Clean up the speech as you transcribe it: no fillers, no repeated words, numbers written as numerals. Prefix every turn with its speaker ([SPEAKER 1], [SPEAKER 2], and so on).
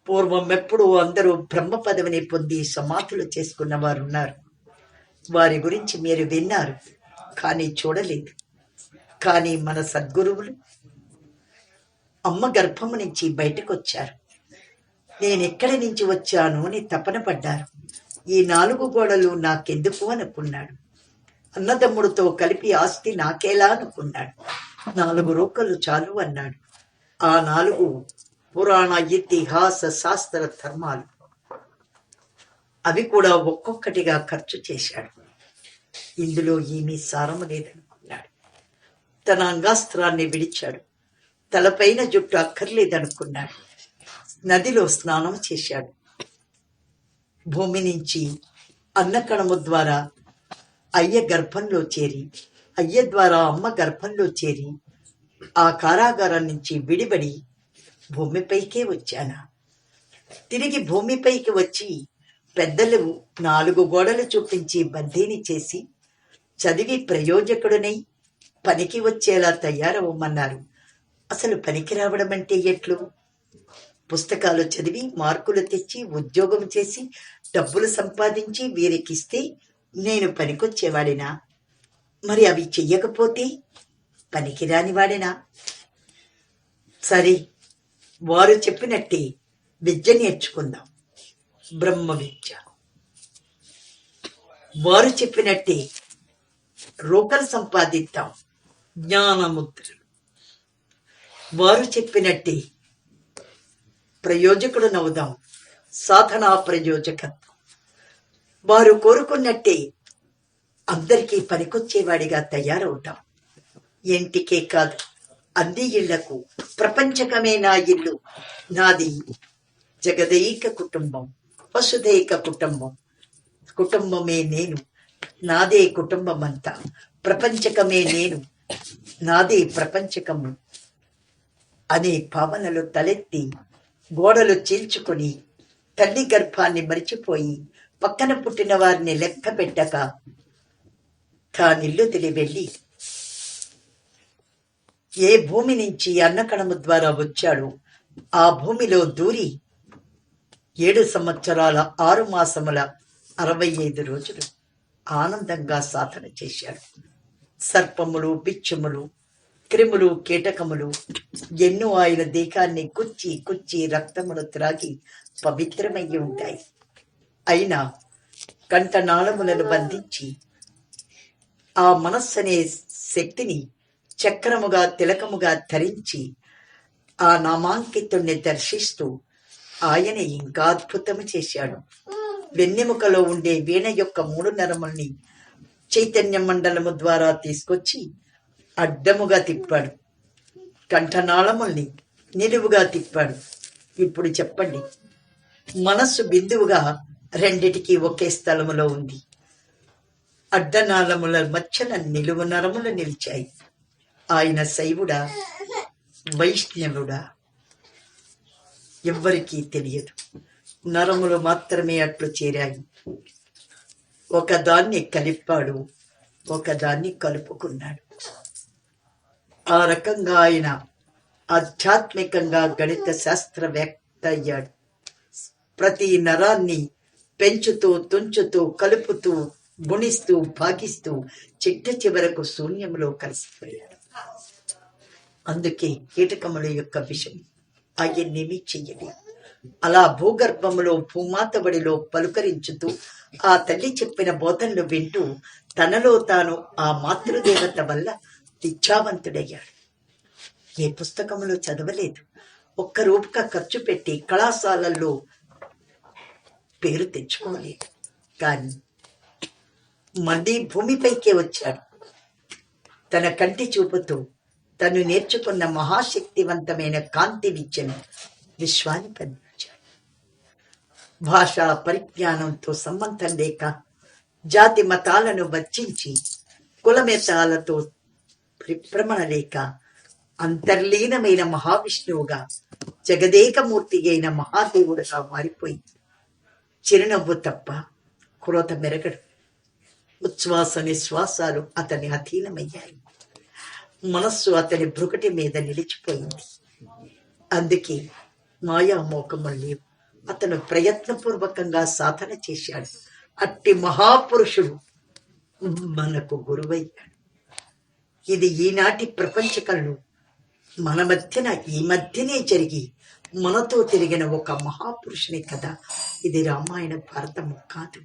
[SPEAKER 1] పూర్వం ఎప్పుడు అందరూ బ్రహ్మ పదవిని పొంది సమాధులు చేసుకున్న వారు ఉన్నారు. వారి గురించి మీరు విన్నారు, కానీ చూడలేదు. కానీ మన సద్గురువులు అమ్మ గర్భము నుంచి బయటకు వచ్చారు. నేనెక్కడి నుంచి వచ్చాను అని తపన పడ్డారు. ఈ 4 గోడలు నాకెందుకు అనుకున్నాడు. అన్నదమ్ముడితో కలిపి ఆస్తి నాకేలా అనుకున్నాడు. 4 రూకలు చాలు అన్నాడు. ఆ 4 పురాణ ఇతిహాస శాస్త్ర ధర్మాలు. అవి కూడా ఒక్కొక్కటిగా ఖర్చు చేశాడు. ఇందులో ఏమీ సారము లేదనుకున్నాడు. తన అంగాస్త్రాన్ని విడిచాడు. తలపైన జుట్టు అక్కర్లేదనుకున్నాడు. నదిలో స్నానం చేశాడు. భూమి నుంచి అన్నకణము ద్వారా అయ్య గర్భంలో చేరి, అయ్య ద్వారా అమ్మ గర్భంలో చేరి, ఆ కారాగారం నుంచి విడిబడి భూమిపైకే వచ్చానా? తిరిగి భూమిపైకి వచ్చి పెద్దలు 4 గోడలు చూపించి బందీని చేసి చదివి ప్రయోజకుడినై పనికి వచ్చేలా తయారవ్వమన్నారు. అసలు పనికి రావడం అంటే ఎట్లు? పుస్తకాలు చదివి మార్కులు తెచ్చి ఉద్యోగం చేసి డబ్బులు సంపాదించి వీరికిస్తే నేను పనికొచ్చేవాడినా? మరి అవి చెయ్యకపోతే పనికిరాని వాడినా? సరే, వారు చెప్పినట్టే విద్య నేర్చుకుందాం, బ్రహ్మ విద్య. వారు చెప్పినట్టే రూకలు సంపాదిద్దాం, జ్ఞానముద్రలు. వారు చెప్పినట్టే ప్రయోజకుడు నవ్వుదాం, సాధనా ప్రయోజకత్వం. వారు కోరుకున్నట్టే అందరికీ పనికొచ్చేవాడిగా తయారవుతాం. ఇంటికే కాదు, అన్ని ఇళ్లకు. ప్రపంచకమే నా ఇల్లు, నాది జగదైక కుటుంబం, వసుదైక కుటుంబం. కుటుంబమే నేను, నాదే కుటుంబం అంతా. ప్రపంచకమే నేను, నాదే ప్రపంచకము అనే భావనలు తలెత్తి గోడలు చీల్చుకొని తల్లి గర్భాన్ని మరిచిపోయి పక్కన పుట్టిన వారిని లెక్క పెట్టక తానిల్లు తిలి వెళ్ళి ఏ భూమి నుంచి అన్నకణము ద్వారా వచ్చాడో ఆ భూమిలో దూరి 7 సంవత్సరాల 6 మాసముల 65 రోజులు ఆనందంగా సాధన చేశాడు. సర్పములు, బిచ్చములు, క్రిములు, కీటకములు ఎన్నో ఆయన దేహాన్ని కుచ్చి కుచ్చి రక్తమును త్రాగి పవిత్రమయ్యి ఉంటాయి. అయినా కంఠనాళములను బంధించి ఆ మనస్సనే శక్తిని చక్రముగా తిలకముగా ధరించి ఆ నామాంకితుణ్ణి దర్శిస్తూ ఆయన ఇంకా అద్భుతము చేశాడు. వెన్నెముకలో ఉండే వీణ యొక్క 3 నరముల్ని చైతన్య మండలము ద్వారా తీసుకొచ్చి అడ్డముగా తిప్పాడు. కంఠనాళముల్ని నిలువుగా తిప్పాడు. ఇప్పుడు చెప్పండి, మనస్సు బిందువుగా రెండిటికి ఒకే స్థలములో ఉంది. అడ్డనాళముల మధ్యన నిలువు నరములు నిలిచాయి. ఆయన శైవుడా, వైష్ణవుడా ఎవ్వరికీ తెలియదు. నరములు మాత్రమే అట్లు చేరాయి. ఒకదాన్ని కలిపాడు, ఒకదాన్ని కలుపుకున్నాడు. ఆ రకంగా ఆయన ఆధ్యాత్మికంగా గణిత శాస్త్రవేత్త అయ్యాడు. ప్రతి నరాన్ని పెంచుతూ, తుంచుతూ, కలుపుతూ, గుణిస్తూ, భాగిస్తూ చిట్ట చివరకు శూన్యంలో కలిసిపోయాడు. అందుకే కీటకముల యొక్క విషయం ఆయన్నేమీ చెయ్యలేదు. అలా భూగర్భములో భూమాత బడిలో పలుకరించుతూ ఆ తల్లి చెప్పిన బోధనలు వింటూ తనలో తాను ఆ మాతృదేవత వల్ల విద్యావంతుడయ్యాడు. ఏ పుస్తకములో చదవలేదు. 1 రూపాయి ఖర్చు పెట్టి కళాశాలల్లో పేరు తెచ్చుకోలేదు. కానీ మళ్ళీ భూమిపైకే వచ్చాడు. తన కంటి చూపుతూ తను నేర్చుకున్న మహాశక్తివంతమైన కాంతి విద్యను విశ్వానికి అందించాడు. భాషా పరిజ్ఞానంతో సంబంధం లేక, జాతి మతాలను వర్జించి, కులమేతాలతో పరిభ్రమణ లేక అంతర్లీనమైన మహావిష్ణువుగా, జగదేకమూర్తి అయిన మహాదేవుడుగా మారిపోయి చిరునవ్వు తప్ప క్రోధ మెరగడు. ఉచ్ఛ్వాస నిశ్వాసాలు అతని అధీనమయ్యాయి. మనస్సు అతని భృకటి మీద నిలిచిపోయింది. అందుకే మాయామోకములు లేవు. అతను ప్రయత్నపూర్వకంగా సాధన చేశాడు. అట్టి మహాపురుషుడు మనకు గురువయ్యాడు. ఇది ఈనాటి ప్రపంచకంలో మన మధ్యన ఈ మధ్యనే జరిగి మనతో తిరిగిన ఒక మహాపురుషుని కథ. ఇది రామాయణ భారతము కాదు.